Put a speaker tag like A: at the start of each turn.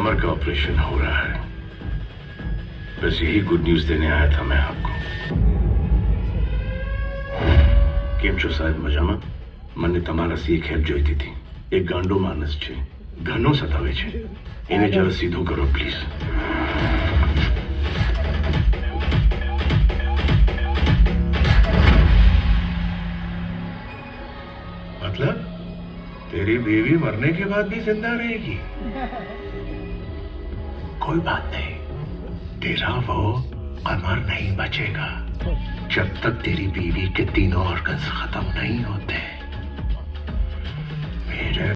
A: कमर का ऑपरेशन हो रहा है। बस यही गुड न्यूज देने आया था मैं आपको। કેમ છો સાહેબ? મજામાં? મને તમારાથી એક હેલ્પ જોઈતી હતી. એક ગાંડો માણસ છે, ઘણો સતાવે છે. એને જરા સીધો કરો પ્લીઝ. मतलब तेरी बीवी मरने के बाद भी जिंदा रहेगी? कोई बात नहीं, तेरा वो अमर नहीं बचेगा जब तक तेरी बीवी के तीनों ऑर्गन्स खत्म नहीं होते।